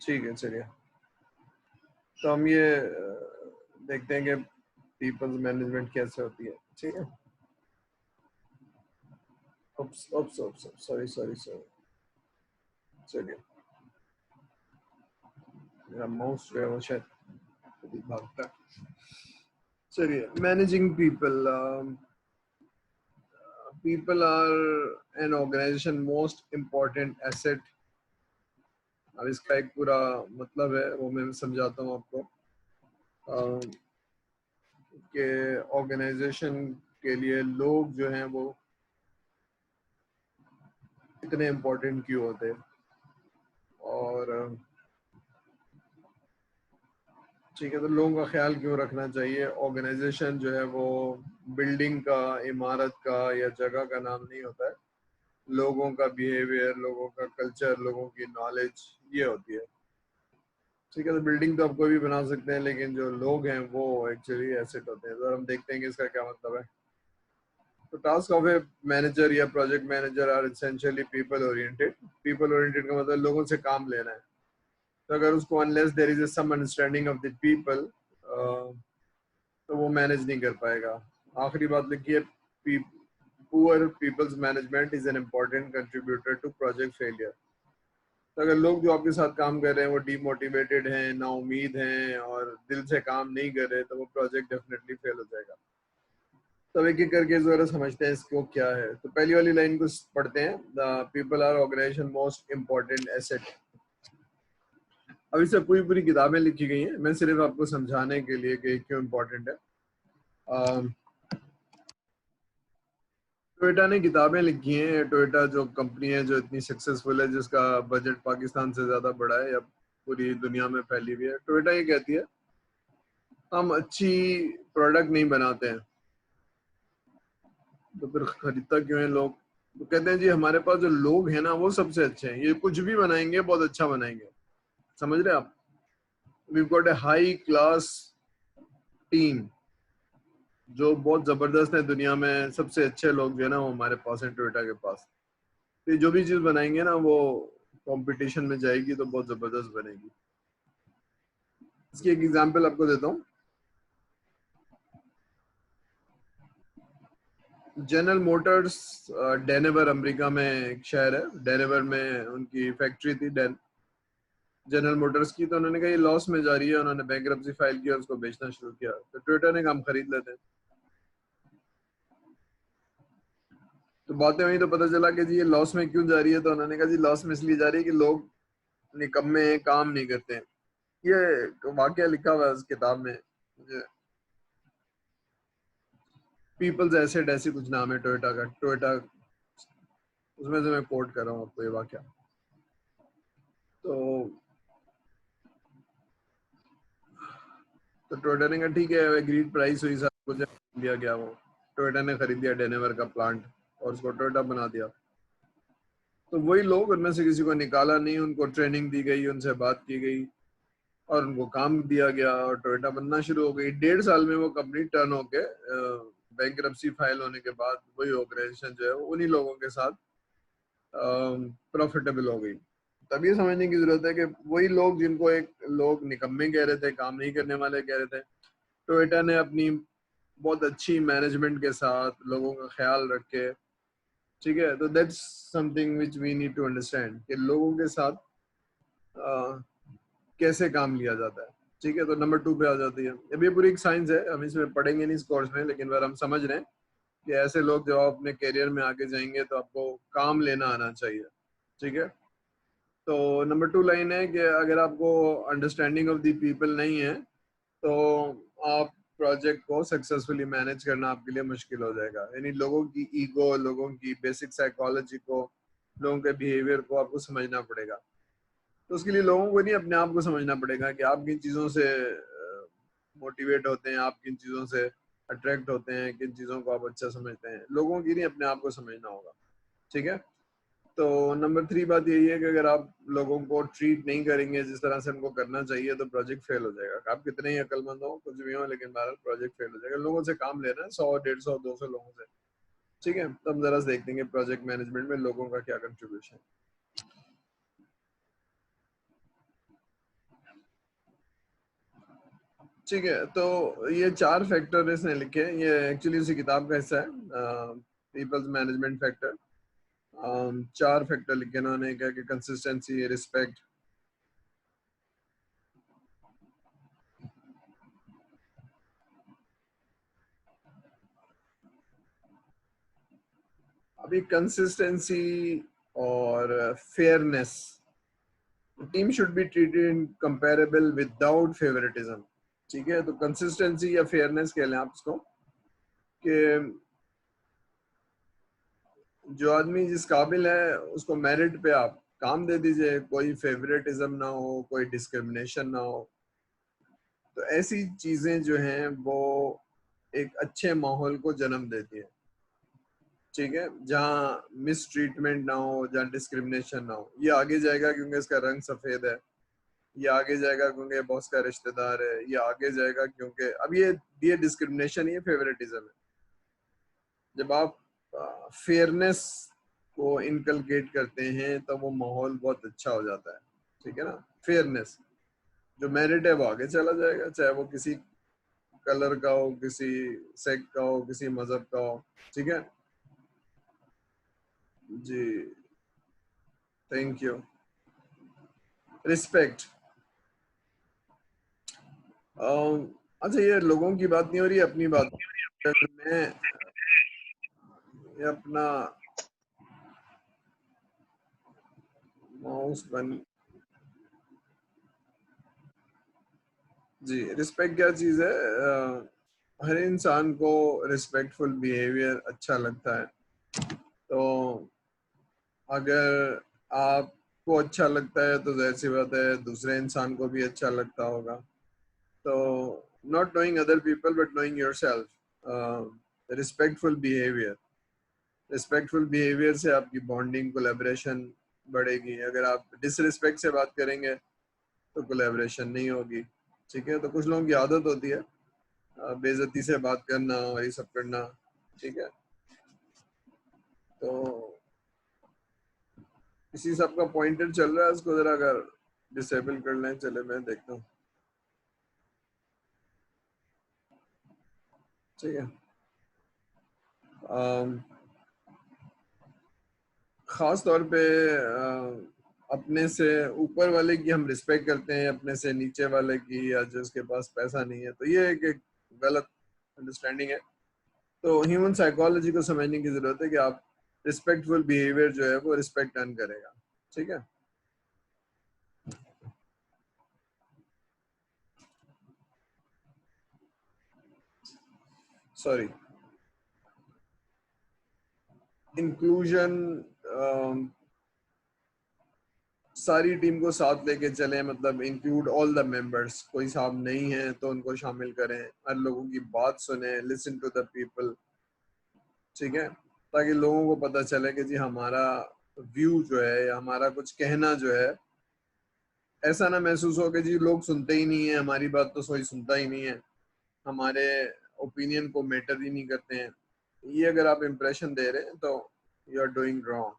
ठीक है, चलिए। तो हम ये देखते हैं कि पीपल्स मैनेजमेंट कैसे होती है। ठीक है। Oops oops oops, sorry sorry sorry. चलिए, मेरा माउस जो है वो शायद कभी भागता है। चलिए, managing people. People are an organisation most important asset. अब इसका एक पूरा मतलब है, वो मैं समझाता हूँ आपको। कि ऑर्गेनाइजेशन के लिए लोग जो हैं वो इतने इम्पोर्टेंट क्यों होते हैं। और ठीक है, तो लोगों का ख्याल क्यों रखना चाहिए। ऑर्गेनाइजेशन जो है वो बिल्डिंग का, इमारत का या जगह का नाम नहीं होता है। लोगों का बिहेवियर, लोगों का कल्चर, लोगों की नॉलेज, ये होती है। ठीक है, तो बिल्डिंग तो आप कोई भी बना सकते हैं, लेकिन जो लोग हैं वो एक्चुअली एसेट होते हैं। तो हम देखते हैं कि इसका क्या मतलब है। तो टास्क ऑफ ए मैनेजर या project manager are essentially people oriented. People oriented का मतलब लोगों से काम लेना है। तो अगर उसको unless there is some understanding of the people, तो वो मैनेज नहीं कर पाएगा। आखिरी बात लिखी है, poor people's management is an important contributor to project failure. तो अगर लोग जो आपके साथ काम कर रहे हैं वो डीमोटिवेटेड हैं, ना उम्मीद हैं और दिल से काम नहीं कर रहे, तो वो प्रोजेक्ट डेफिनेटली फेल हो जाएगा। तो एक एक करके जरा समझते हैं इसको क्या है। तो पहली वाली लाइन को पढ़ते हैं, the people are organisation most important asset. अब इससे पूरी पूरी किताबें लिखी गई हैं, मैं सिर्फ आपको समझाने के लिए कि क्यों इम्पोर्टेंट है। टोयोटा ने किताबें लिखी हैं। टोयोटा जो कंपनी है जो इतनी सक्सेसफुल है, जिसका बजट पाकिस्तान से ज्यादा बड़ा है या पूरी दुनिया में फैली हुई है, टोयोटा ये कहती है हम अच्छी प्रोडक्ट नहीं बनाते हैं, तो फिर खरीदता क्यों है लोग। तो कहते हैं जी हमारे पास जो लोग हैं ना वो सबसे अच्छे हैं, ये कुछ भी बनाएंगे बहुत अच्छा बनाएंगे। समझ रहे आप। We got a high class team जो बहुत जबरदस्त है। दुनिया में सबसे अच्छे लोग जो है ना वो हमारे पास हैं, टोयोटा के पास। तो जो भी चीज बनाएंगे ना वो कंपटीशन में जाएगी तो बहुत जबरदस्त बनेगी। इसकी एक एग्जांपल आपको देता हूँ। जनरल मोटर्स, डेनेवर अमेरिका में एक शहर है, डेनेवर में उनकी फैक्ट्री थी जनरल मोटर्स की। तो उन्होंने कहा ये लॉस में जा रही है, उन्होंने बैंकरप्सी फाइल किया और उसको बेचना शुरू किया। तो टोयोटा ने काम खरीद लेते हैं। तो बातें हुई तो पता चला कि जी ये लॉस में क्यों जा रही है। तो उन्होंने कहा जी लॉस में इसलिए जा रही है कि लोग निकम्मे हैं, काम नहीं करते हैं। ये वाकया लिखा हुआ है उस किताब में। पीपल्स एसेट ऐसी कुछ नाम है टोयोटा का। टोयोटा, उसमें से मैं कोट कर रहा हूँ आपको ये वाकया। तो टोयोटा ने कहा ठीक है, एग्रीड प्राइस हुई, सब कुछ लिया गया। वो टोयोटा ने खरीद लिया डेनेवर का प्लांट और उसको टोयोटा बना दिया। तो वही लोग, उनमें से किसी को निकाला नहीं, उनको ट्रेनिंग दी गई, उनसे बात की गई और उनको काम दिया गया और टोयोटा बनना शुरू हो गई। 1.5 साल में वो कंपनी टर्न होके बैंकरप्सी फाइल होने के बाद वही ऑर्गेनाइजेशन जो है उन्हीं लोगों के साथ प्रॉफिटेबल हो गई। तब ये समझने की जरूरत है कि वही लोग जिनको एक लोग निकम्मे कह रहे थे, काम नहीं करने वाले कह रहे थे, टोयोटा ने अपनी बहुत अच्छी मैनेजमेंट के साथ लोगों का ख्याल रख के, ठीक है। तो that's something which we need to understand कि लोगों के साथ कैसे काम लिया जाता है। ठीक है, तो नंबर 2 पे आ जाती है। अब ये पूरी एक साइंस है, हम इसमें पढ़ेंगे नहीं इस कोर्स में, लेकिन अगर हम समझ रहे हैं कि ऐसे लोग जब आप अपने करियर में आगे जाएंगे तो आपको काम लेना आना चाहिए। ठीक है। तो नंबर 2 लाइन है कि अगर आपको अंडरस्टैंडिंग ऑफ द पीपल नहीं है तो आप प्रोजेक्ट को सक्सेसफुली मैनेज करना आपके लिए मुश्किल हो जाएगा। यानी लोगों की ईगो, लोगों की बेसिक साइकोलॉजी को, लोगों के बिहेवियर को आपको समझना पड़ेगा। तो उसके लिए लोगों को नहीं, अपने आप को समझना पड़ेगा कि आप किन चीज़ों से मोटिवेट होते हैं, आप किन चीज़ों से अट्रैक्ट होते हैं, किन चीज़ों को आप अच्छा समझते हैं। लोगों की नहीं, अपने आप को समझना होगा। ठीक है। तो नंबर 3 बात यही है कि अगर आप लोगों को ट्रीट नहीं करेंगे जिस तरह से उनको करना चाहिए तो प्रोजेक्ट फेल हो जाएगा। आप कितने ही अक्लमंद हो, कुछ भी हो, लेकिन बहरहाल प्रोजेक्ट फेल हो जाएगा। लोगों से काम लेना है, 100, 150, 200 लोगों से। ठीक है, तो हम जरा देख देंगे प्रोजेक्ट मैनेजमेंट में लोगों का क्या कंट्रीब्यूशन है। ठीक है, तो ये 4 फैक्टर इसने लिखे हैं, ये एक्चुअली उसी किताब का हिस्सा है, पीपल्स मैनेजमेंट फैक्टर। 4 फैक्टर लिखे इन्होंने, क्या कि कंसिस्टेंसी, रिस्पेक्ट, अभी कंसिस्टेंसी और fairness, team should be treated in comparable without favouritism. ठीक है, तो कंसिस्टेंसी या फेयरनेस कह लें आप इसको, कि जो आदमी जिस काबिल है उसको मेरिट पे आप काम दे दीजिए, कोई फेवरेटिज्म ना हो, कोई डिस्क्रिमिनेशन ना हो। तो ऐसी चीजें जो हैं वो एक अच्छे माहौल को जन्म देती है। ठीक है, जहाँ मिस ट्रीटमेंट ना हो, जहाँ डिस्क्रिमिनेशन ना हो। ये आगे जाएगा क्योंकि इसका रंग सफेद है, ये आगे जाएगा क्योंकि बॉस का रिश्तेदार है, ये आगे जाएगा क्योंकि अब ये डिस्क्रिमिनेशन, ये फेवरेटिज्म है। जब आप फेयरनेस को इनकलकेट करते हैं तो वो माहौल बहुत अच्छा हो जाता है। ठीक है ना, फेयरनेस, जो मेरिट है वो आगे चला जाएगा, चाहे वो किसी कलर का हो, किसी सेक्ट का हो, किसी मजहब का हो। ठीक है जी, थैंक यू। रिस्पेक्ट, अच्छा ये लोगों की बात नहीं हो रही, अपनी बात। मैं ये अपना माउस बन जी, रिस्पेक्ट क्या चीज़ है? हर इंसान को रिस्पेक्टफुल बिहेवियर अच्छा लगता है। तो अगर आपको अच्छा लगता है तो जाहिर सी बात है दूसरे इंसान को भी अच्छा लगता होगा। तो not knowing other people but knowing yourself, respectful behaviour, respectful behaviour से आपकी बॉन्डिंग, कोलैबोरेशन बढ़ेगी। अगर आप डिसरिस्पेक्ट से बात करेंगे तो कोलैबोरेशन नहीं होगी। ठीक है, तो कुछ लोगों की आदत होती है बेइज्जती से बात करना और ये सब करना। ठीक है, तो किसी सब का पॉइंटर चल रहा है, उसको जरा अगर डिसेबल कर लें, चले मैं देखता हूँ। ठीक है, खास तौर पे अपने से ऊपर वाले की हम रिस्पेक्ट करते हैं, अपने से नीचे वाले की, या जिसके पास पैसा नहीं है, तो ये एक गलत अंडरस्टैंडिंग है। तो ह्यूमन साइकोलॉजी को समझने की जरूरत है कि आप रिस्पेक्टफुल बिहेवियर जो है वो रिस्पेक्ट अर्न करेगा। ठीक है, सॉरी, इंक्लूजन, सारी टीम को साथ लेके चलें, मतलब इंक्लूड ऑल द मेंबर्स। कोई साहब नहीं है तो उनको शामिल करें, हर लोगों की बात सुने, लिसन टू द पीपल। ठीक है, ताकि लोगों को पता चले कि जी हमारा व्यू जो है या हमारा कुछ कहना जो है, ऐसा ना महसूस हो कि जी लोग सुनते ही नहीं है हमारी बात, तो कोई सुनता ही नहीं है, हमारे ओपिनियन को मैटर ही नहीं करते हैं। ये अगर आप इम्प्रेशन दे रहे हैं तो यू आर डूइंग रॉन्ग।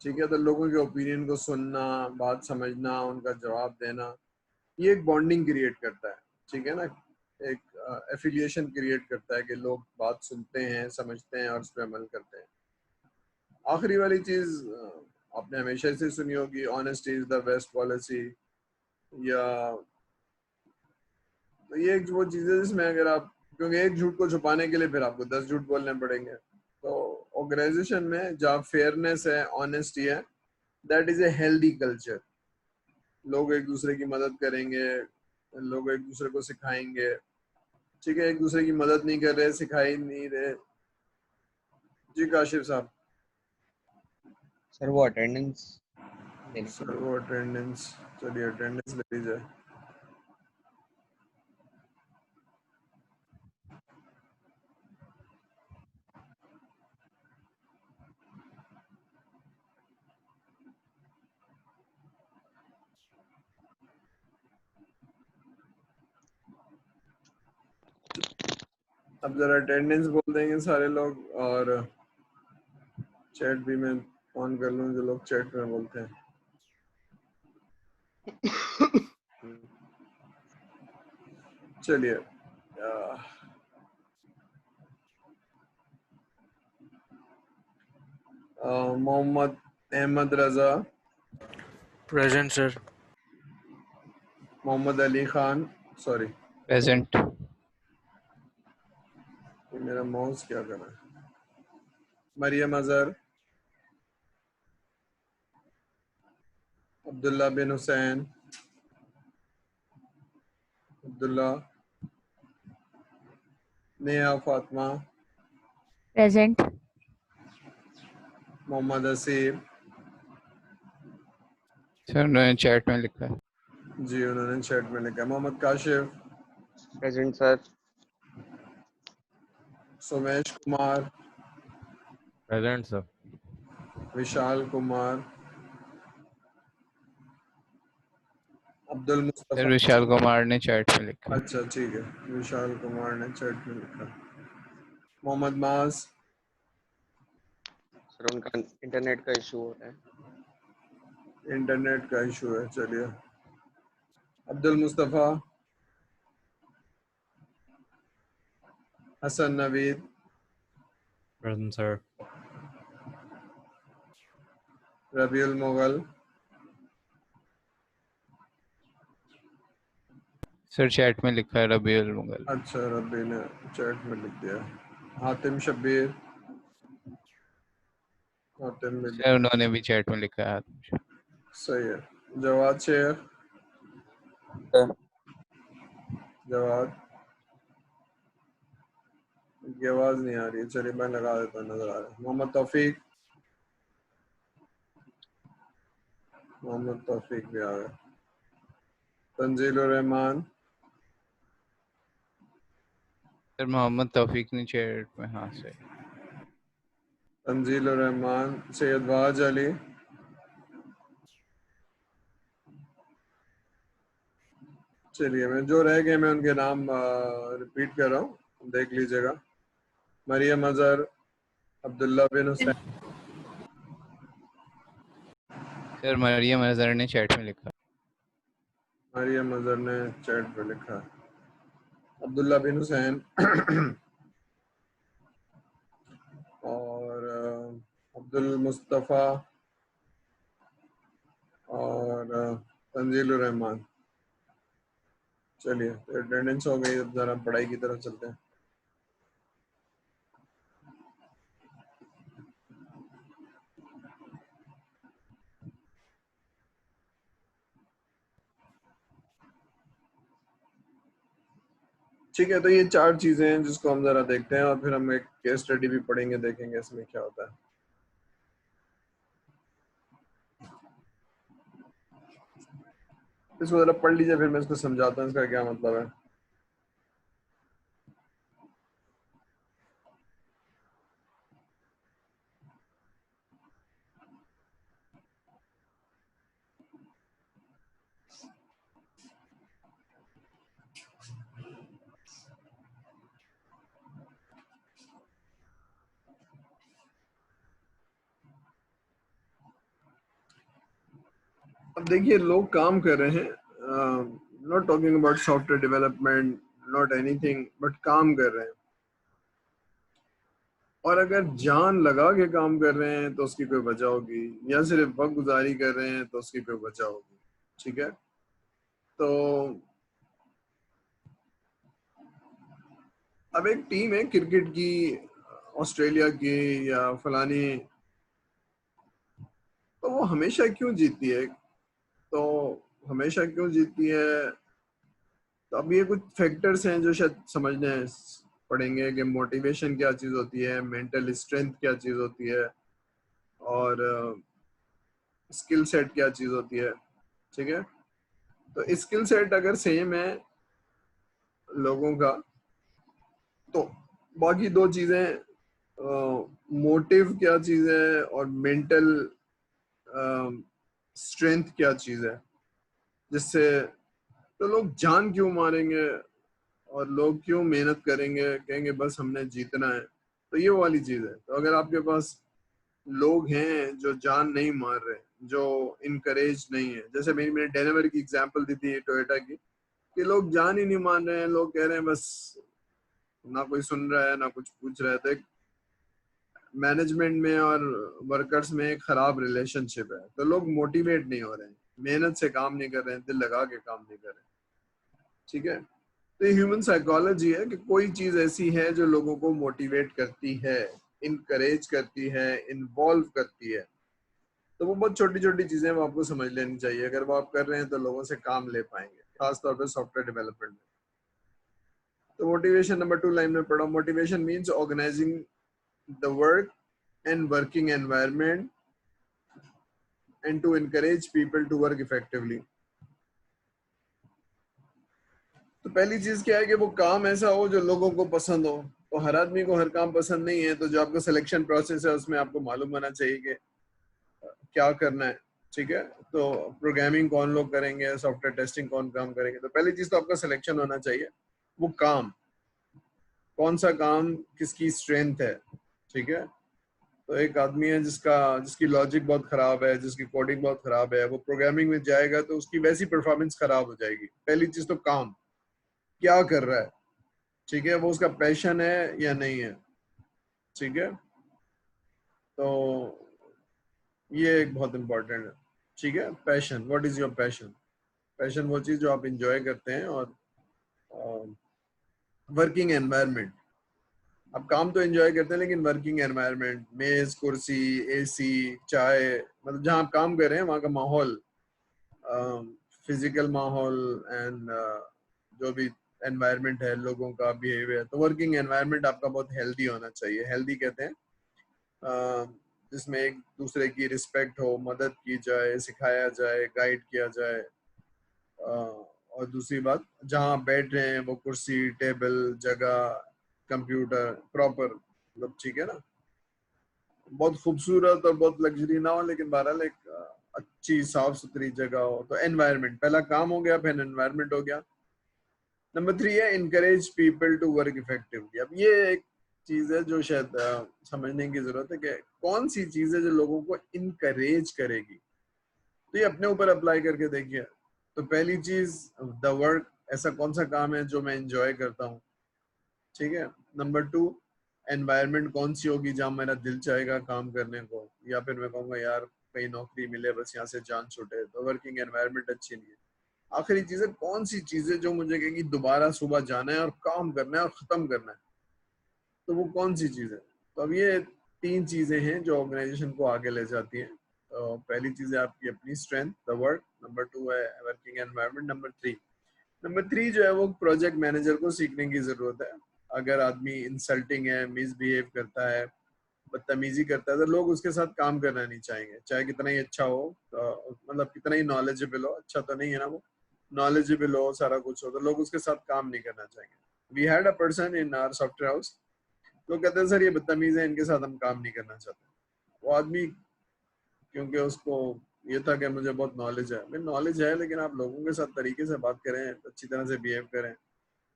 ठीक है, तो लोगों के ओपिनियन को सुनना, बात समझना, उनका जवाब देना, ये एक बॉन्डिंग क्रिएट करता है। ठीक है ना, एक एफिलिएशन क्रिएट करता है कि लोग बात सुनते हैं, समझते हैं और उस पर अमल करते हैं। आखिरी वाली चीज आपने हमेशा से सुनी होगी, honesty is the best policy. या तो ये एक वो चीज है जिसमें अगर आप, क्योंकि एक झूठ को छुपाने के लिए फिर आपको 10 झूठ बोलने पड़ेंगे। तो ऑर्गेनाइजेशन में जहाँ फेयरनेस है, ऑनेस्टी है, that is a healthy culture. लोग एक दूसरे की मदद करेंगे, लोग एक दूसरे को सिखाएंगे। ठीक है, एक दूसरे की मदद नहीं कर रहे, सिखाई नहीं रहे। जी काशिफ साहब। सर वो अटेंडेंस लेने के सर लिए। वो अटेंडेंस, चलिए अटेंडेंस ले लीजिए। अब जरा अटेंडेंस बोल देंगे सारे लोग, और चैट भी मैं ऑन कर लूँ जो लोग चैट में बोलते हैं। चलिए Mohammed Ahmed Raza, Present, sir. Mohammed Ali Khan, sorry Present. मेरा माउस क्या कर रहा है, मरियम अजहर, अब्दुल्ला बिन हुसैन, अब्दुल्ला, नेहा फातिमा, Present. मोहम्मद हसीब, सर उन्होंने चैट में लिखा है. जी उन्होंने चैट में लिखा, Mohammed Kashif, Present sir. Sumesh Kumar, Present, sir. Vishal Kumar, Abdul sir Mustafa, Vishal Kumar ने चैट में लिखा है. अच्छा ठीक है, विशाल कुमार ने चैट में लिखा, मोहम्मद माज, सर उनका इंटरनेट का इशू हो रहा है. इंटरनेट का इशू है, चलिए, Abdul Mustafa, Hassan Naveed, Present, sir. Rabiul Mughal, sir chat में लिखा है रबीउल मुगल. अच्छा रबी ने चैट में लिख दिया, हातिम शब्बीर, हातिम में सर उन्होंने भी चैट में लिखा है. सही है, जवाद शेख, जवाद की आवाज नहीं आ रही है, चलिए मैं लगा देता हूँ, नजर आ रहा है, मोहम्मद तौफीक, मोहम्मद तौफीक भी आ गया, तंजीलुर रहमान, सर मोहम्मद तौफीक ने चैट में, हाँ सर. तंजीलुर रहमान, सैयद वाज अली, चलिए मैं जो रह गए मैं उनके नाम रिपीट कर रहा हूँ, देख लीजिएगा, मरियम अजहर, अब्दुल्ला बिन हुसैन, सर मरियम अजहर ने चैट में लिखा. मरियम अजहर ने चैट पे लिखा, अब्दुल्ला बिन हुसैन और अब्दुल मुस्तफ़ा और तंजीलुर रहमान, चलिए अटेंडेंस हो गई, अब जरा पढ़ाई की तरफ चलते हैं। ठीक है, तो ये चार चीजें हैं जिसको हम जरा देखते हैं और फिर हम एक केस स्टडी भी पढ़ेंगे, देखेंगे इसमें क्या होता है। इसको जरा पढ़ लीजिए, फिर मैं इसको समझाता हूँ इसका क्या मतलब है। अब देखिए लोग काम कर रहे हैं, not talking about software development, not anything, but काम कर रहे हैं, और अगर जान लगा के काम कर रहे हैं तो उसकी कोई वजह होगी, या सिर्फ वक्त गुजारी कर रहे हैं तो उसकी कोई वजह होगी। ठीक है, तो अब एक टीम है क्रिकेट की, ऑस्ट्रेलिया की या फलानी, तो वो हमेशा क्यों जीतती है? तो हमेशा क्यों जीतती है, तो अब ये कुछ फैक्टर्स हैं जो शायद समझने पड़ेंगे कि मोटिवेशन क्या चीज़ होती है, मेंटल स्ट्रेंथ क्या चीज़ होती है, और स्किल सेट क्या चीज़ होती है। ठीक है, तो स्किल सेट अगर सेम है लोगों का, तो बाकी दो चीज़ें, मोटिव क्या चीज़ है और मेंटल स्ट्रेंथ क्या चीज़ है, जिससे तो लोग जान क्यों मारेंगे और लोग क्यों मेहनत करेंगे, कहेंगे बस हमने जीतना है, तो ये वाली चीज है। तो अगर आपके पास लोग हैं जो जान नहीं मार रहे, जो इनकरेज नहीं है, जैसे मैंने डेनवर की एग्जांपल दी थी टोयोटा की, कि लोग जान ही नहीं मान रहे हैं, लोग कह रहे हैं बस, ना कोई सुन रहा है ना कुछ पूछ रहा है। तो एक मैनेजमेंट में और वर्कर्स में एक खराब रिलेशनशिप है, तो लोग मोटिवेट नहीं हो रहे हैं, मेहनत से काम नहीं कर रहे हैं, दिल लगा के काम नहीं कर रहे हैं। ठीक है, तो ह्यूमन साइकोलॉजी है कि कोई चीज ऐसी है जो लोगों को मोटिवेट करती है, इनकरेज करती है, इन्वॉल्व करती है। तो वो बहुत छोटी छोटी चीजें वो आपको समझ लेनी चाहिए। अगर वो आप कर रहे हैं तो लोगों से काम ले पाएंगे, खासतौर पर सॉफ्टवेयर डेवलपमेंट में। तो मोटिवेशन नंबर 2 लाइन में पढ़ो। Motivation means organising the work and working environment and to encourage people to work effectively. तो पहली चीज क्या है कि वो काम ऐसा हो जो लोगों को पसंद हो। तो हर आदमी को हर काम पसंद नहीं है, तो जो आपका सिलेक्शन प्रोसेस है उसमें आपको मालूम होना चाहिए कि क्या करना है। ठीक है, तो प्रोग्रामिंग कौन लोग करेंगे, सॉफ्टवेयर टेस्टिंग कौन काम करेंगे। तो पहली चीज तो आपका सिलेक्शन होना चाहिए, वो काम कौन सा काम किसकी स्ट्रेंथ है। ठीक है, तो एक आदमी है जिसकी लॉजिक बहुत खराब है, जिसकी कोडिंग बहुत खराब है, वो प्रोग्रामिंग में जाएगा तो उसकी वैसी परफॉर्मेंस खराब हो जाएगी। पहली चीज तो काम क्या कर रहा है, ठीक है, वो उसका पैशन है या नहीं है। ठीक है, तो ये एक बहुत इंपॉर्टेंट है। ठीक है, passion, what is your passion. Passion वो चीज जो आप इंजॉय करते हैं। और वर्किंग एनवायरनमेंट, आप काम तो एंजॉय करते हैं लेकिन वर्किंग एनवायरनमेंट, मेज कुर्सी एसी चाय, मतलब जहाँ आप काम कर रहे हैं वहाँ का माहौल, फिजिकल माहौल एंड जो भी एनवायरनमेंट है, लोगों का बिहेवियर। तो वर्किंग एनवायरनमेंट आपका बहुत हेल्दी होना चाहिए। हेल्दी कहते हैं जिसमें एक दूसरे की रिस्पेक्ट हो, मदद की जाए, सिखाया जाए, गाइड किया जाए। और दूसरी बात, जहाँ आप बैठ रहे हैं वो कुर्सी टेबल जगह कंप्यूटर प्रॉपर, मतलब ठीक है ना, बहुत खूबसूरत और बहुत लग्जरी ना हो, लेकिन बहरहाल एक अच्छी साफ सुथरी जगह हो। तो एनवायरनमेंट पहला काम हो गया, फिर एनवायरनमेंट हो गया। नंबर 3 है encourage people to work effectively. अब ये एक चीज है जो शायद समझने की जरूरत है कि कौन सी चीज है जो लोगों को इनकरेज करेगी। तो ये अपने ऊपर अप्लाई करके देखिए। तो पहली चीज द वर्क, ऐसा कौन सा काम है जो मैं एंजॉय करता हूँ। ठीक है, नंबर 2 एनवायरनमेंट कौन सी होगी जहाँ मेरा दिल चाहेगा काम करने को, या फिर मैं कहूँगा यार कहीं नौकरी मिले बस यहाँ से जान छूटे, तो वर्किंग एनवायरनमेंट अच्छी नहीं है। आखिरी चीज है कौन सी चीजें जो मुझे कहेगी दोबारा सुबह जाना है और काम करना है और खत्म करना है, तो वो कौन सी चीज है। तो अब ये 3 चीजें हैं जो ऑर्गेनाइजेशन को आगे ले जाती हैं। तो पहली चीज है आपकी अपनी स्ट्रेंथ द वर्क, नंबर 2 है वर्किंग एनवायरनमेंट, नंबर 3 जो है वो प्रोजेक्ट मैनेजर को सीखने की जरूरत है। अगर आदमी इंसल्टिंग है, मिसबिहेव करता है, बदतमीजी करता है, तो लोग उसके साथ काम करना नहीं चाहेंगे, चाहे कितना ही अच्छा हो, तो मतलब कितना ही नॉलेजेबल हो। अच्छा तो नहीं है ना, वो नॉलेजेबल हो, सारा कुछ हो, तो लोग उसके साथ काम नहीं करना चाहेंगे। We had a person in our software house, लोग कहते हैं सर ये बदतमीज है, इनके साथ हम काम नहीं करना चाहते। वो आदमी, क्योंकि उसको ये था कि मुझे बहुत नॉलेज है, मैं नॉलेज है लेकिन आप लोगों के साथ तरीके से बात करें, अच्छी तरह से बिहेव करें,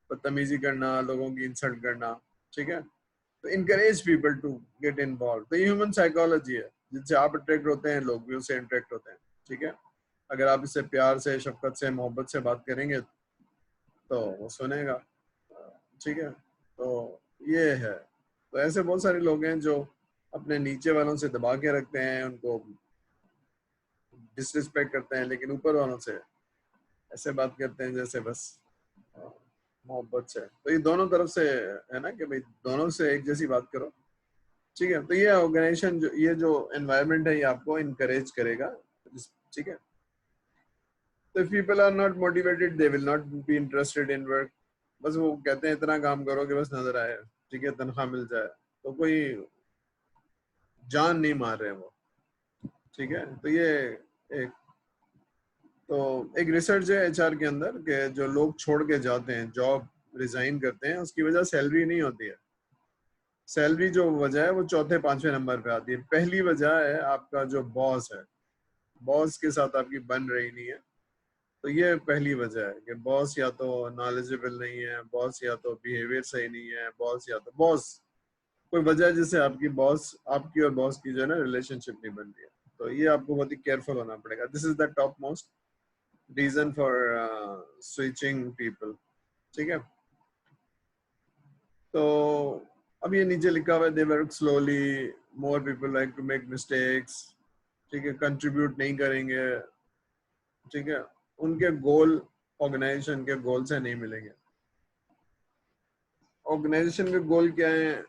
बदतमीजी करना, लोगों की इंसल्ट करना, ठीक है। तो encourage people to get involve. तो ये ह्यूमन साइकोलॉजी है, जिससे आप अट्रैक्ट होते हैं, लोग भी उससे अट्रैक्ट होते हैं। ठीक है, अगर आप इससे प्यार से, शफकत से, मोहब्बत से बात करेंगे तो वो सुनेगा। ठीक है, तो ये है। तो ऐसे बहुत सारे लोग हैं जो अपने नीचे वालों से दबा के रखते हैं, उनको डिसरिस्पेक्ट करते हैं, लेकिन ऊपर वालों से ऐसे बात करते हैं जैसे बस मोहब्बत से। तो ये दोनों तरफ से है ना, कि भाई दोनों से एक जैसी बात करो। ठीक है, तो ये ऑर्गेनाइजेशन जो ये जो एनवायरनमेंट है ये आपको इनकरेज करेगा। ठीक है, तो if people are not motivated they will not be interested in work. बस वो कहते हैं इतना काम करो कि बस नजर आए, ठीक है, तनख्वाह मिल जाए, तो कोई जान नहीं मार रहे वो। ठीक है, तो ये एक एक रिसर्च है एचआर के अंदर कि जो लोग छोड़ के जाते हैं, जॉब रिजाइन करते हैं, उसकी वजह सैलरी नहीं होती है। सैलरी जो वजह है वो चौथे 5वें नंबर पे आती है। पहली वजह है आपका जो बॉस है, बॉस के साथ आपकी बन रही नहीं है। तो ये पहली वजह है कि बॉस या तो नॉलेजेबल नहीं है, बॉस या तो बिहेवियर सही नहीं है, बॉस या तो बॉस कोई वजह है जिससे आपकी और बॉस की जो है ना रिलेशनशिप नहीं बन रही है। तो ये आपको बहुत ही केयरफुल होना पड़ेगा। This is the top most reason for switching people, ठीक है। तो अब ये नीचे लिखा हुआ है, they work slowly, more people like to make mistakes, ठीक है, कंट्रीब्यूट नहीं करेंगे, ठीक है, उनके गोल ऑर्गेनाइजेशन के गोल से नहीं मिलेंगे। ऑर्गेनाइजेशन के गोल क्या है?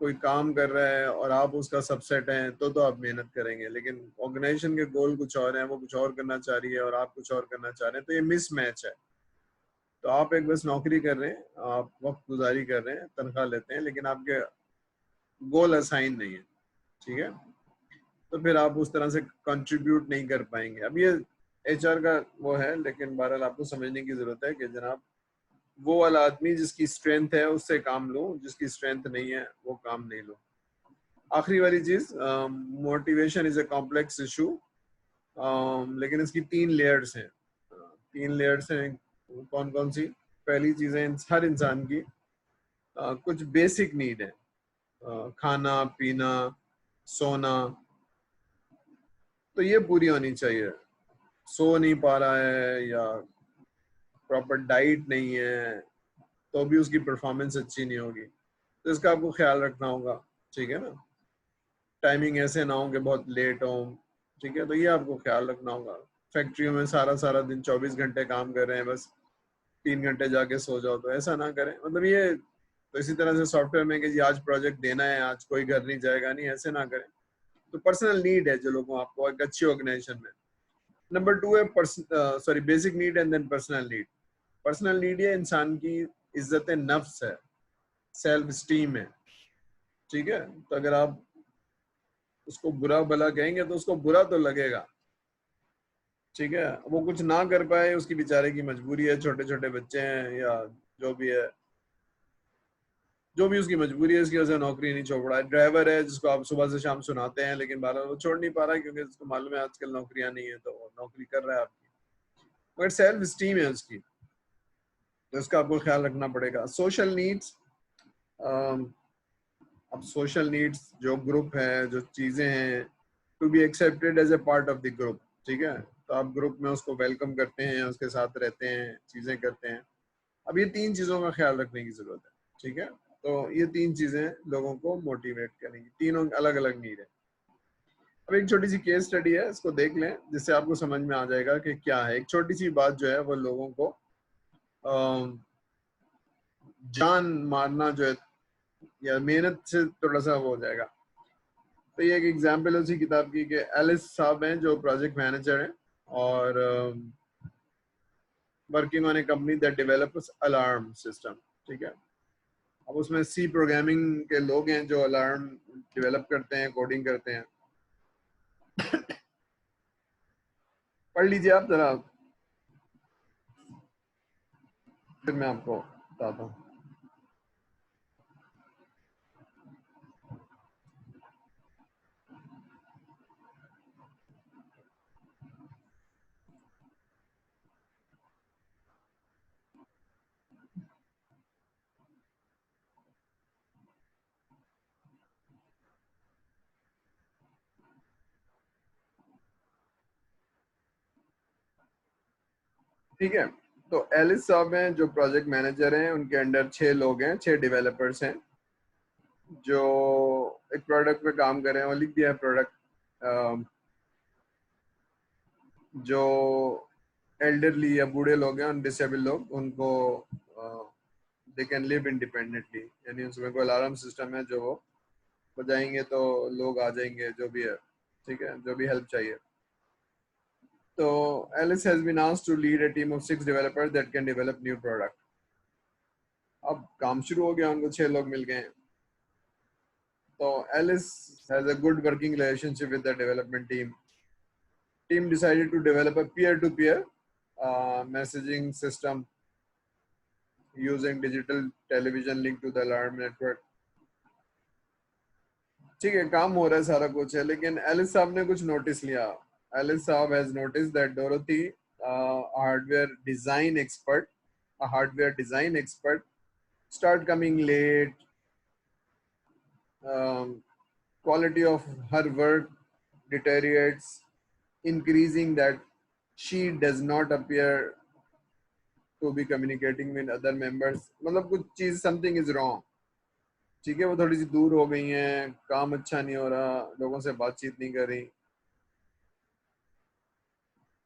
कोई काम कर रहा है और आप उसका सबसेट हैं तो आप मेहनत करेंगे, लेकिन ऑर्गेनाइजेशन के गोल कुछ और हैं, वो कुछ और करना चाह रही है और आप कुछ और करना चाह रहे हैं, तो ये मिस मैच है। तो आप एक बस नौकरी कर रहे हैं, आप वक्त गुजारी कर रहे हैं, तनख्वाह लेते हैं, लेकिन आपके गोल असाइन नहीं है, ठीक है, तो फिर आप उस तरह से कंट्रीब्यूट नहीं कर पाएंगे। अब ये एचआर का वो है, लेकिन बहरहाल आपको समझने की जरूरत है कि जनाब वो वाला आदमी जिसकी स्ट्रेंथ है उससे काम लो, जिसकी स्ट्रेंथ नहीं है वो काम नहीं लो। आखिरी वाली चीज, motivation is a complex issue, लेकिन इसकी 3 लेयर्स हैं। 3 लेयर्स हैं, कौन कौन सी? पहली चीज है हर इंसान की कुछ बेसिक नीड है, खाना पीना सोना, तो ये पूरी होनी चाहिए। सो नहीं पा रहा है या प्रॉपर डाइट नहीं है तो भी उसकी परफॉर्मेंस अच्छी नहीं होगी, तो इसका आपको ख्याल रखना होगा, ठीक है ना। टाइमिंग ऐसे ना हो कि बहुत लेट हो, ठीक है, तो ये आपको ख्याल रखना होगा। फैक्ट्रियों में सारा सारा दिन 24 घंटे काम कर रहे हैं, बस 3 घंटे जाके सो जाओ, तो ऐसा ना करें। मतलब ये तो इसी तरह से सॉफ्टवेयर में कि जी आज प्रोजेक्ट देना है, आज कोई घर नहीं जाएगा, नहीं, ऐसे ना करें। तो पर्सनल नीड है जो लोगों आपको एक अच्छी ऑर्गेनाइजेशन में। नंबर 2 है basic need and then personal need. Personal need ये इंसान की इज्जत नफ्स है, सेल्फ स्टीम है, ठीक है। तो अगर आप उसको बुरा भला कहेंगे तो उसको बुरा तो लगेगा, ठीक है। वो कुछ ना कर पाए, उसकी बेचारे की मजबूरी है, छोटे छोटे बच्चे हैं या जो भी है, जो भी उसकी मजबूरी है, इसकी वजह से नौकरी नहीं छोड़ रहा है। ड्राइवर है जिसको आप सुबह से शाम सुनाते हैं, लेकिन बारह वो छोड़ नहीं पा रहा है क्योंकि उसको मालूम है आजकल नौकरियां नहीं है, तो वो नौकरी कर रहा है आपकी, मगर सेल्फ स्टीम है उसकी, तो इसका आपको ख्याल रखना पड़ेगा। सोशल नीड्स, अब सोशल नीड्स जो ग्रुप है, जो चीजें हैं, to be accepted as a part of the group, ठीक है, तो आप ग्रुप में उसको वेलकम करते हैं, उसके साथ रहते हैं, चीजें करते हैं। अब ये 3 चीजों का ख्याल रखने की जरूरत है, ठीक है। तो ये 3 चीजें लोगों को मोटिवेट करेंगी, तीनों अलग अलग नीड है। अब एक छोटी सी केस स्टडी है, इसको देख लें, जिससे आपको समझ में आ जाएगा कि क्या है। एक छोटी सी बात जो है वो लोगों को जान मारना जो है या मेहनत से थोड़ा सा वो हो जाएगा। तो ये एक एग्जाम्पल है उसी किताब की कि एलिस साहब हैं जो प्रोजेक्ट मैनेजर हैं और working on A company that develops alarm system, ठीक है। अब उसमें सी प्रोग्रामिंग के लोग हैं जो अलार्म डेवलप करते हैं, कोडिंग करते हैं। पढ़ लीजिए आप जरा, फिर मैं आपको बताता हूँ। ठीक है, तो एलिस साहब हैं जो प्रोजेक्ट मैनेजर हैं, उनके अंडर 6 लोग हैं, 6 डेवलपर्स हैं जो एक प्रोडक्ट पे काम कर रहे हैं। और लिख दिया है प्रोडक्ट, जो एल्डरली या बूढ़े लोग हैं, डिसेबल लोग, उनको दे कैन लिव इंडिपेंडेंटली, यानी उसमें कोई अलार्म सिस्टम है जो वो बजाएंगे तो लोग आ जाएंगे, जो भी है, ठीक है, जो भी हेल्प चाहिए। तो Alice has been asked to lead a team of 6 developers that can develop new product. अब काम शुरू हो गया, उनको 6 लोग मिल गए। तो Alice has a good working relationship with the development team. Team decided to develop a peer-to-peer messaging system using digital television linked to the alarm network. ठीक है, काम हो रहा है, सारा कुछ है, लेकिन एलिस साहब ने कुछ नोटिस लिया। एलिस साहब has notice that Dorothy, hardware design expert, a hardware design expert, start coming late. Quality of her work deteriorates, increasing that she does not appear to be communicating with other members, मतलब कुछ चीज something is wrong, ठीक है, वो थोड़ी सी दूर हो गई हैं, काम अच्छा नहीं हो रहा, लोगों से बातचीत नहीं कर रही।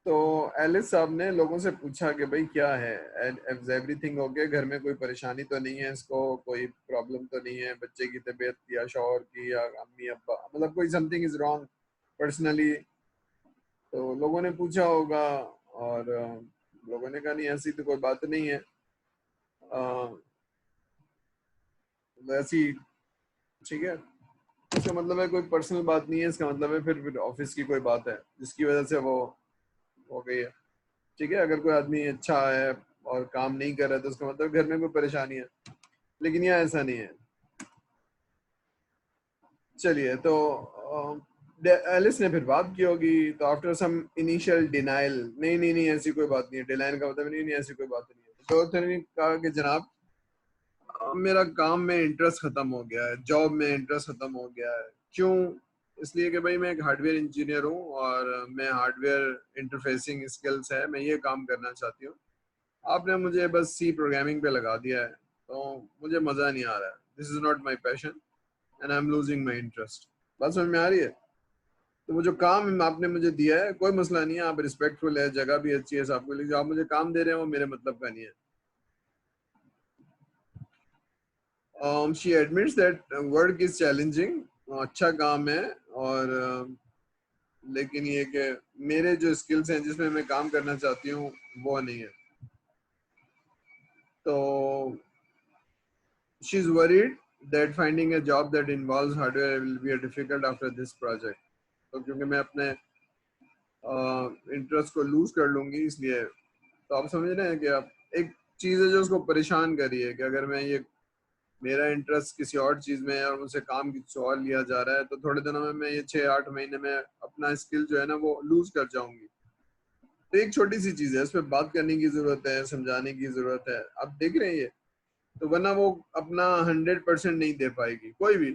तो एलिस साहब ने लोगों से पूछा कि भाई क्या है, एवरीथिंग ओके, घर में कोई परेशानी तो नहीं है, इसको कोई प्रॉब्लम तो नहीं है, बच्चे की तबीयत या शौहर की या अम्मी अब्बा, मतलब कोई समथिंग इज रॉन्ग पर्सनली। तो लोगों ने पूछा होगा और लोगों ने कहा नहीं ऐसी तो कोई बात नहीं है, ऐसी, ठीक है, इसका मतलब है कोई पर्सनल बात नहीं है, इसका मतलब है फिर ऑफिस की कोई बात है जिसकी वजह से वो हो गई है, ठीक है। अगर कोई आदमी अच्छा है और काम नहीं कर रहा है तो उसका मतलब घर में कोई परेशानी है, लेकिन यह ऐसा नहीं है। चलिए, तो एलिस ने फिर बात की होगी, तो आफ्टर सम इनिशियल डिनाइल, नहीं नहीं नहीं ऐसी कोई बात नहीं है, डिनाइल का मतलब नहीं नहीं ऐसी कोई बात नहीं है, तो ने कहा कि जनाब मेरा काम में इंटरेस्ट खत्म हो गया है, जॉब में इंटरेस्ट खत्म हो गया है। क्यों? इसलिए कि भाई मैं एक हार्डवेयर इंजीनियर हूँ और मैं हार्डवेयर इंटरफेसिंग स्किल्स है, मैं ये काम करना चाहती हूँ, आपने मुझे बस सी प्रोग्रामिंग पे लगा दिया है, तो मुझे मज़ा नहीं आ रहा है, this is not my passion and I am losing my interest. बात समझ में आ रही है? तो वो जो काम आपने मुझे दिया है, कोई मसला नहीं है, आप रिस्पेक्टफुल है, जगह भी अच्छी है आपको, लेकिन जो आप मुझे काम दे रहे हैं वो मेरे मतलब का नहीं है। She admits that work is challenging, अच्छा काम है, और लेकिन ये कि मेरे जो स्किल्स हैं जिसमें मैं काम करना चाहती हूँ वो नहीं है। तो she is worried that finding a job that involves hardware will be difficult after this project. तो क्योंकि मैं अपने इंटरेस्ट को लूज कर लूंगी इसलिए। तो आप समझ रहे हैं कि आप एक चीज़ है जो उसको परेशान कर रही है कि अगर मैं ये मेरा इंटरेस्ट किसी और चीज में है और मुझसे काम किसी और लिया जा रहा है, तो थोड़े दिनों में मैं ये 6-8 महीने में अपना स्किल जो है ना वो लूज कर जाऊंगी। तो एक छोटी सी चीज है, इस पर बात करने की जरूरत है, समझाने की जरूरत है, आप देख रहे हैं ये, तो वरना वो अपना 100% नहीं दे पाएगी कोई भी।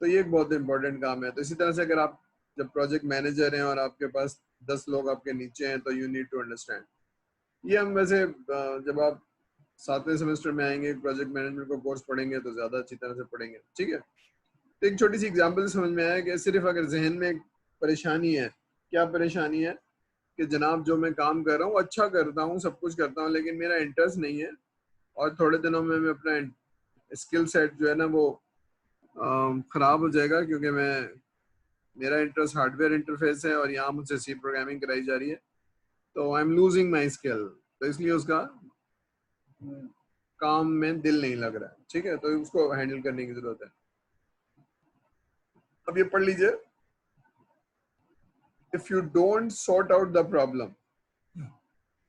तो ये एक बहुत इंपॉर्टेंट काम है। तो इसी तरह से अगर आप जब प्रोजेक्ट मैनेजर हैं और आपके पास 10 लोग आपके नीचे हैं, तो यू नीड टू अंडरस्टैंड ये। हम वैसे जब आप 7वें सेमेस्टर में आएंगे, प्रोजेक्ट मैनेजमेंट को कोर्स पढ़ेंगे तो ज्यादा अच्छी तरह से पढ़ेंगे, ठीक है। तो एक छोटी सी एग्जांपल समझ में आया कि सिर्फ अगर जहन में एक परेशानी है, क्या परेशानी है कि जनाब जो मैं काम कर रहा हूँ अच्छा करता हूँ, सब कुछ करता हूँ, लेकिन मेरा इंटरेस्ट नहीं है, और थोड़े दिनों में मैं अपना स्किल सेट जो है ना वो खराब हो जाएगा, क्योंकि मेरा इंटरेस्ट हार्डवेयर इंटरफेस है और यहाँ मुझसे सी प्रोग्रामिंग कराई जा रही है, तो I am losing my skill, तो इसलिए उसका काम में दिल नहीं लग रहा है, ठीक है। तो उसको हैंडल करने की जरूरत है। अब ये पढ़ लीजिए, if you don't sort out the problem,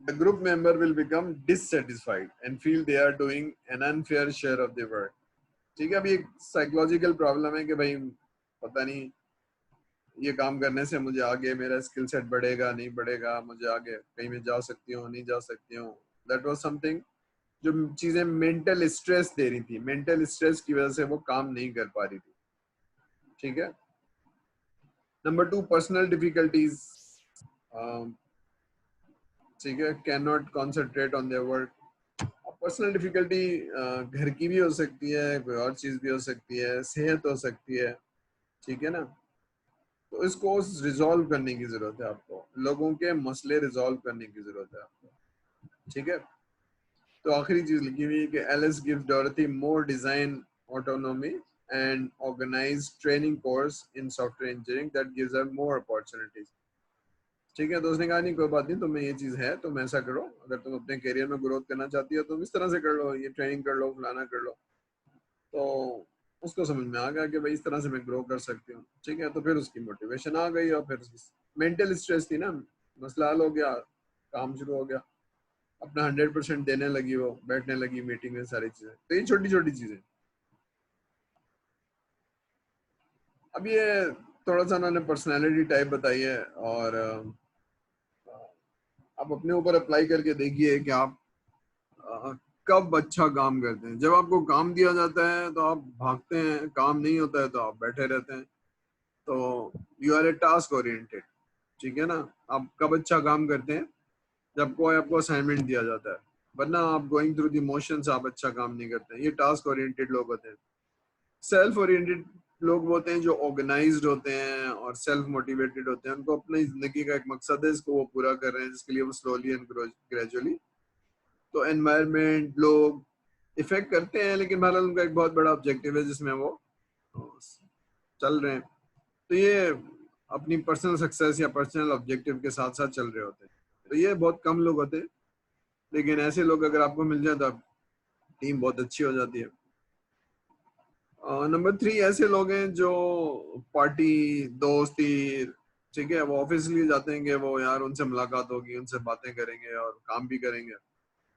the group member will become dissatisfied and feel they are doing an unfair share of the work, ठीक है। अब ये साइकोलॉजिकल प्रॉब्लम है कि भाई पता नहीं ये काम करने से मुझे आगे मेरा स्किल सेट बढ़ेगा नहीं बढ़ेगा, मुझे आगे कहीं में जा सकती हूँ नहीं जा सकती हूँ। दैट वाज समथिंग जो चीजें मेंटल स्ट्रेस दे रही थी, मेंटल स्ट्रेस की वजह से वो काम नहीं कर पा रही थी, ठीक है। नंबर 2, पर्सनल डिफिकल्टीज, ठीक है, can not concentrate on their work. Personal difficulty घर की भी हो सकती है, कोई और चीज भी हो सकती है, सेहत हो सकती है, ठीक है ना। तो इसको रिजॉल्व करने की जरूरत है आपको, लोगों के मसले रिजॉल्व करने की जरूरत है आपको, ठीक है। तो आखिरी चीज लिखी हुई है कि Alice gives Dorothy more design autonomy and organise training course in software engineering that gives her more opportunities, ठीक है। तो उसने कहा नहीं कोई बात नहीं, तुम्हें ये चीज है, तुम ऐसा करो, अगर तुम अपने करियर में ग्रोथ करना चाहती हो तो इस तरह से कर लो, ये ट्रेनिंग कर लो, फलाना कर लो। तो उसको समझ में आ गया कि भाई इस तरह से मैं ग्रो कर सकती हूँ, ठीक है। तो फिर उसकी मोटिवेशन आ गई और फिर मेंटल स्ट्रेस थी ना, मसला हल हो गया, काम शुरू हो गया, अपना 100% देने लगी, वो बैठने लगी मीटिंग में, सारी चीजें। तो ये छोटी छोटी चीजें। अब ये थोड़ा सा उन्होंने पर्सनैलिटी टाइप बताई है, और आप अपने ऊपर अप्लाई करके देखिए कि आप कब अच्छा काम करते हैं। जब आपको काम दिया जाता है तो आप भागते हैं, काम नहीं होता है तो आप बैठे रहते हैं। तो you are a task oriented, ठीक है ना। आप कब अच्छा काम करते हैं? जब कोई आपको असाइनमेंट दिया जाता है, वरना आप गोइंग थ्रू द मोशंस आप अच्छा काम नहीं करते हैं। ये टास्क ओरिएंटेड लोग होते हैं। सेल्फ ओरिएंटेड लोग होते हैं जो ऑर्गेनाइज्ड होते हैं और सेल्फ मोटिवेटेड होते हैं। उनको अपनी जिंदगी का एक मकसद है, इसको वो पूरा कर रहे हैं, जिसके लिए वो स्लोली एंड ग्रेजुअली तो एनवायरनमेंट लोग इफेक्ट करते हैं, लेकिन बहरहाल उनका एक बहुत बड़ा ऑब्जेक्टिव है जिसमें वो चल रहे हैं। तो ये अपनी पर्सनल सक्सेस या पर्सनल ऑब्जेक्टिव के साथ साथ चल रहे होते हैं। तो ये बहुत कम लोग होते हैं, लेकिन ऐसे लोग अगर आपको मिल जाए तो टीम बहुत अच्छी हो जाती है। नंबर 3 ऐसे लोग हैं जो पार्टी दोस्ती, ठीक है, वो ऑफिस लिए जाते हैं कि वो यार उनसे मुलाकात होगी, उनसे बातें करेंगे और काम भी करेंगे।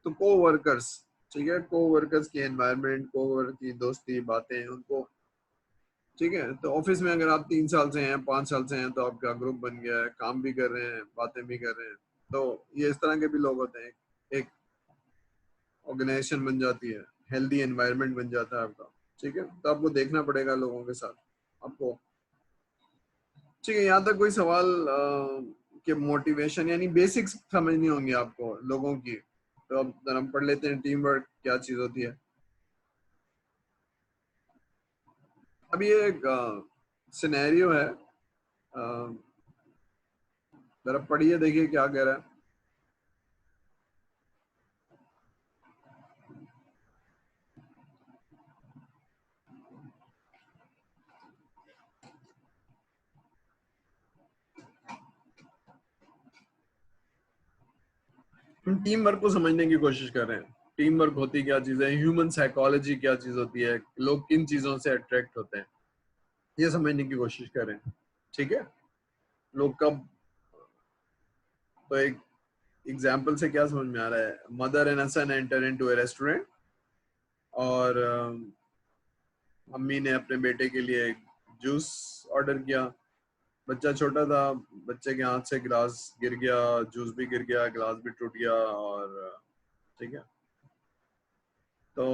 तो को वर्कर्स, ठीक है, को वर्कर्स की एनवायरनमेंट, को वर्कर की दोस्ती बातें उनको, ठीक है। तो ऑफिस में अगर आप 3 साल से हैं, 5 साल से हैं, तो आपका ग्रुप बन गया है, काम भी कर रहे हैं, बातें भी कर रहे हैं। तो ये इस तरह के भी लोग होते हैं। एक ऑर्गेनाइजेशन बन जाती है, हेल्दी एनवायरनमेंट बन जाता है आपका, ठीक है। तो आपको देखना पड़ेगा लोगों के साथ आपको, ठीक है। यहाँ तक कोई सवाल कि मोटिवेशन यानी बेसिक्स समझनी होंगी आपको लोगों की। तो अब जरा हम पढ़ लेते हैं टीम वर्क क्या चीज होती है। अब ये एक सिनेरियो है, जरा पढ़िए, देखिए क्या कह रहा है। हम टीम वर्क को समझने की कोशिश कर रहे हैं। टीम वर्क होती क्या चीज है, ह्यूमन साइकोलॉजी क्या चीज होती है, लोग किन चीजों से अट्रैक्ट होते हैं, ये समझने की कोशिश कर रहे हैं, ठीक है। लोग कब, तो एक एग्जाम्पल से क्या समझ में आ रहा है, mother and son enter into a restaurant और मम्मी ने अपने बेटे के लिए जूस ऑर्डर किया। बच्चा छोटा था, बच्चे के हाथ से गिलास गिर गया, जूस भी गिर गया, गिलास भी टूट गया, और ठीक है। तो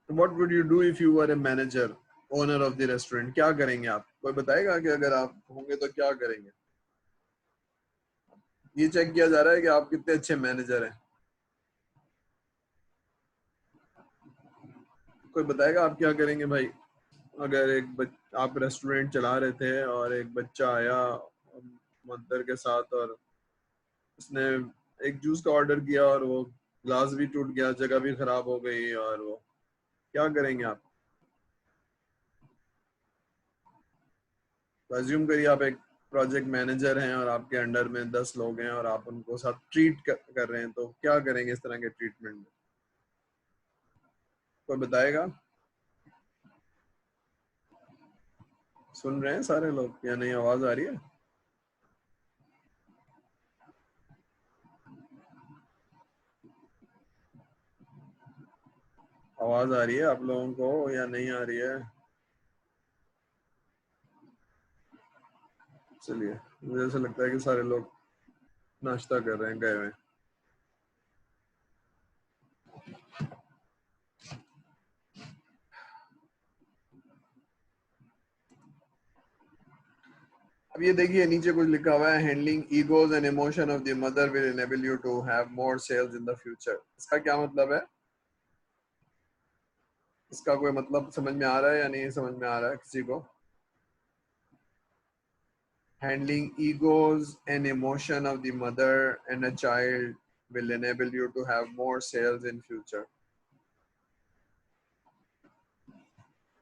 what would you do if you were a manager, owner of the restaurant? क्या करेंगे आप? कोई बताएगा कि अगर आप होंगे तो क्या करेंगे? ये चेक किया जा रहा है कि आप कितने अच्छे मैनेजर हैं। कोई बताएगा आप क्या करेंगे भाई? अगर आप रेस्टोरेंट चला रहे थे और एक बच्चा आया मदर के साथ और उसने एक जूस का ऑर्डर किया और वो ग्लास भी टूट गया, जगह भी खराब हो गई, और वो क्या करेंगे आप? अज्यूम करिए आप एक प्रोजेक्ट मैनेजर हैं और आपके अंडर में 10 लोग हैं और आप उनको साथ ट्रीट कर रहे हैं, तो क्या करेंगे इस तरह के ट्रीटमेंट में? कोई बताएगा? सुन रहे हैं सारे लोग या नहीं? आवाज आ रही है? आवाज आ रही है आप लोगों को या नहीं आ रही है? चलिए, मुझे ऐसा लगता है कि सारे लोग नाश्ता कर रहे हैं, गए हुए हैं। अब ये देखिए नीचे कुछ लिखा हुआ है, handling egos and emotion of the mother will enable you to have more sales in the future. इसका क्या मतलब है? इसका कोई मतलब समझ में आ रहा है या नहीं समझ में आ रहा है किसी को? Handling egos and emotion of the mother and a child will enable you to have more sales in future.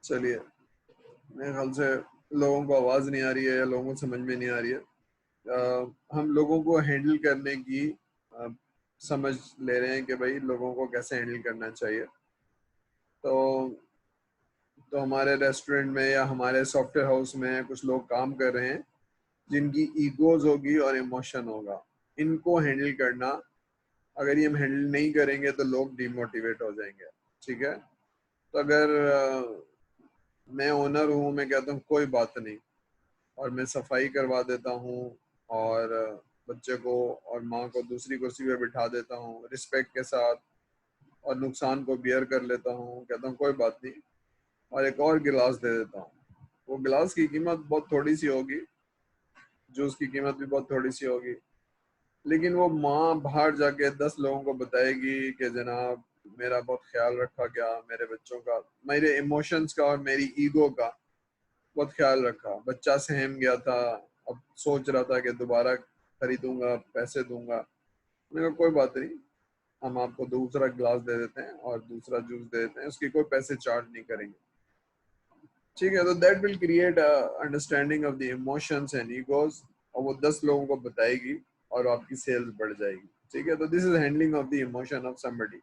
चलिए, मेरे ख्याल से लोगों को आवाज नहीं आ रही है या लोगों को समझ में नहीं आ रही है। हम लोगों को हैंडल करने की समझ ले रहे हैं कि भाई लोगों को कैसे हैंडल करना चाहिए। तो हमारे रेस्टोरेंट में या हमारे सॉफ्टवेयर हाउस में कुछ लोग काम कर रहे हैं जिनकी ईगोज होगी और इमोशन होगा। इनको हैंडल करना, अगर ये हम हैंडल नहीं करेंगे तो लोग डिमोटिवेट हो जाएंगे, ठीक है। तो अगर मैं ओनर हूँ, मैं कहता हूँ कोई बात नहीं, और मैं सफाई करवा देता हूँ और बच्चे को और माँ को दूसरी कुर्सी पे बिठा देता हूँ रिस्पेक्ट के साथ, और नुकसान को बियर कर लेता हूँ, कहता हूँ कोई बात नहीं, और एक और गिलास दे देता हूँ, वो गिलास की कीमत बहुत थोड़ी सी होगी, जूस की कीमत भी बहुत थोड़ी सी होगी, लेकिन वो माँ बाहर जाके 10 लोगों को बताएगी कि जनाब मेरा बहुत ख्याल रखा गया, मेरे बच्चों का, मेरे इमोशंस का और मेरी ईगो का बहुत ख्याल रखा, बच्चा सहम गया था, अब सोच रहा था कि दोबारा खरीदूंगा, पैसे दूंगा। मैंने कहा कोई बात नहीं, हम आपको दूसरा गिलास दे देते हैं और दूसरा जूस दे देते हैं, उसकी कोई पैसे चार्ज नहीं करेंगे। ठीक है, तो that will create understanding of the emotions and egos, और वो 10 लोगों को बताएगी और आपकी सेल्स बढ़ जाएगी। ठीक है, तो this is handling of the emotion of somebody.